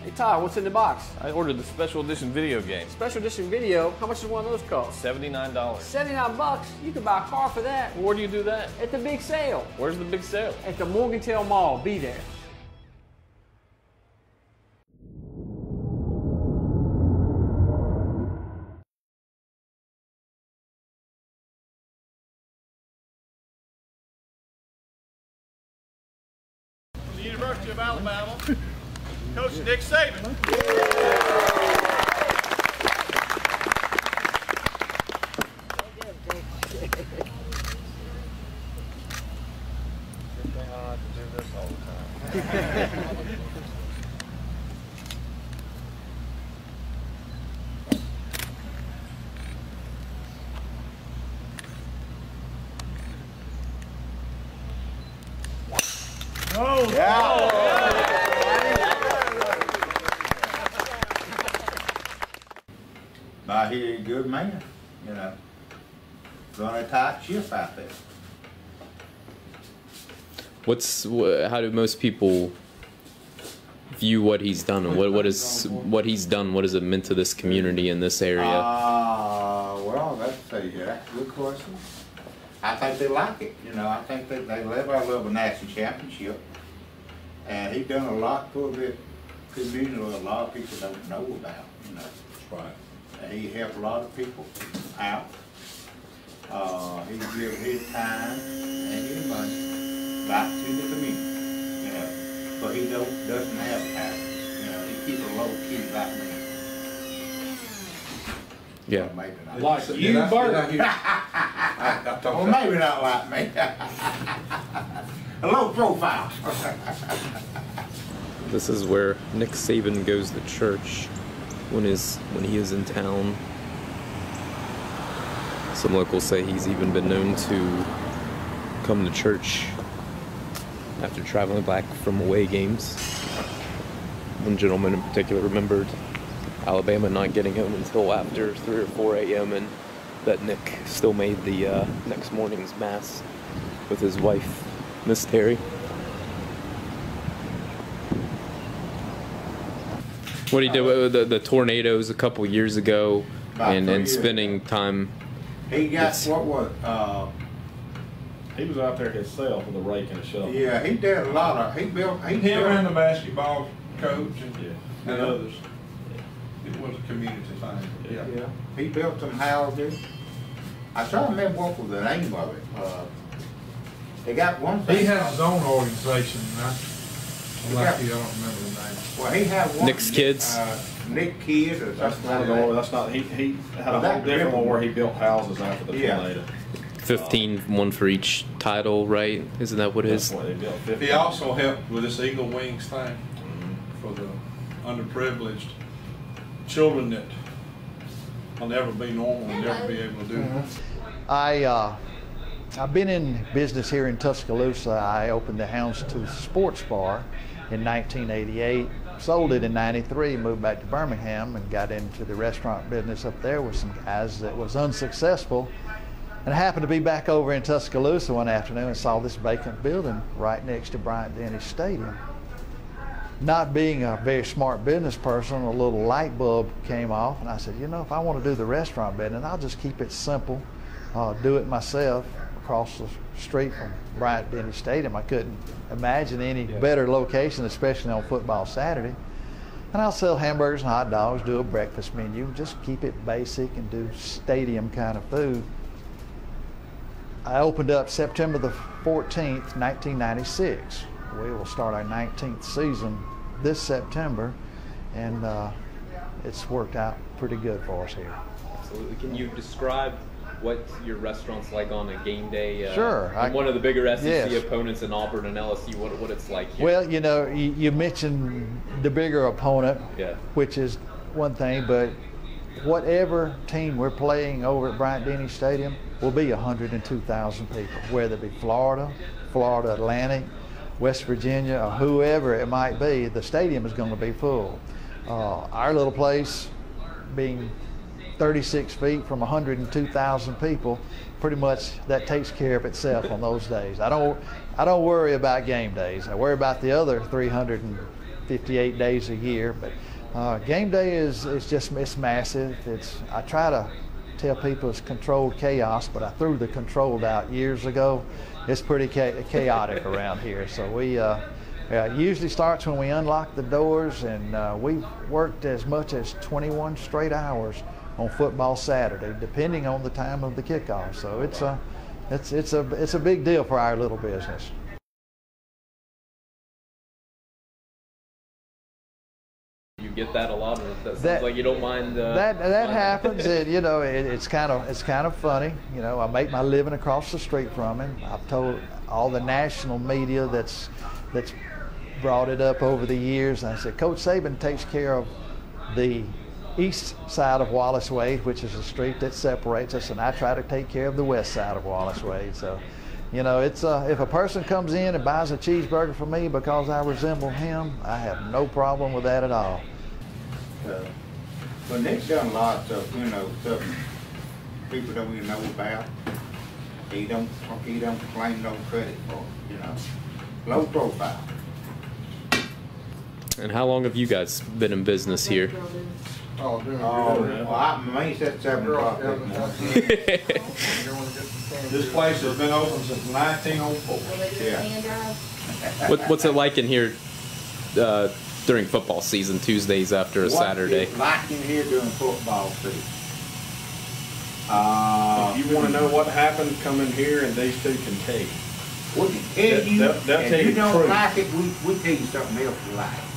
Hey Todd, what's in the box? I ordered the special edition video game. Special edition video. How much does one of those cost? $79. 79 bucks. You can buy a car for that. Where do you do that? At the big sale. Where's the big sale? At the Morgantown Mall. Be there. The University of Alabama, Coach Nick Saban. Oh, yeah. But he's a good man, you know. Run a tight ship out there. How do most people view what he's done, and what has it meant to this community in this area? Well, that's a good question. I think they like it, you know. I think that they love a national championship, and he's done a lot for the community that a lot of people don't know about, you know. That's right. And he helped a lot of people out. He's given his time and his money back to the community, you know. But he doesn't have time, you know. He keeps a low key like me. Yeah. Well, maybe not. Like you, Bert. Well, maybe not like me. A low profile. This is where Nick Saban goes to church when he is in town. Some locals say he's even been known to come to church after traveling back from away games. One gentleman in particular remembered Alabama not getting home until after 3 or 4 a.m. and that Nick still made the next morning's mass with his wife, Miss Terry. What he did with the tornadoes a couple years ago, and spending time. He got He was out there himself with a rake and a shovel. Yeah, he did a lot of. Him and the basketball coach and others. It was a community thing. Yeah. He built some houses. I try to remember what was the name of it. They got one thing. He had his own organization, right? I don't remember the name. Well, he had one. Nick's Kids. Nick Kids or something. That's not. He had a whole different one where he built houses after the tornado. 15, one for each title, right? Isn't that what it is? That's what they built. 15. He also helped with this Eagle Wings thing for the underprivileged children that will never be normal and never be able to do that. I've been in business here in Tuscaloosa. I opened the Houndstooth Sports Bar in 1988, sold it in 93, moved back to Birmingham and got into the restaurant business up there with some guys that was unsuccessful. And I happened to be back over in Tuscaloosa one afternoon and saw this vacant building right next to Bryant-Denny Stadium. Not being a very smart business person, a little light bulb came off, and I said, you know, if I want to do the restaurant business, I'll just keep it simple, do it myself across the street from Bryant-Denny Stadium. I couldn't imagine any better location, especially on football Saturday. And I'll sell hamburgers and hot dogs, do a breakfast menu, just keep it basic and do stadium kind of food. I opened up September the 14th, 1996. We will start our 19th season this September, and it's worked out pretty good for us here. Absolutely. Can you describe what your restaurant's like on a game day? Sure. One of the bigger SEC yes. opponents in Auburn and LSU, what it's like here? Well, you know, you mentioned the bigger opponent, which is one thing, but whatever team we're playing over at Bryant-Denny Stadium will be 102,000 people, whether it be Florida Atlantic, West Virginia, or whoever it might be. The stadium is going to be full. Our little place being 36 feet from 102,000 people, pretty much that takes care of itself on those days. I don't worry about game days. I worry about the other 58 days a year. But game day is it's massive. I try to tell people it's controlled chaos, but I threw the controlled out years ago. It's pretty chaotic around here. So we it usually starts when we unlock the doors, and we've worked as much as 21 straight hours on football Saturday, depending on the time of the kickoff. So it's a big deal for our little business. You get that a lot, or that sounds like you don't mind. That happens. It's kind of funny. I make my living across the street from him. I've told all the national media that's brought it up over the years. And I said, Coach Saban takes care of the east side of Wallace Wade, which is a street that separates us, and I try to take care of the west side of Wallace Wade. So, it's if a person comes in and buys a cheeseburger for me because I resemble him, I have no problem with that at all. Well, Nick's done a lot of stuff people don't even know about. He don't claim no credit for it, Low profile. And how long have you guys been in business here? I mean, said 7 o'clock this morning. This place has been open since 1904. Yeah. What's it like in here during football season, Tuesdays after a Saturday? What's it like in here during football season? If you want to know what happened, come in here and these two can tell you. We can tell you, They'll and tell you you don't truth. like it, we tell you something else you like.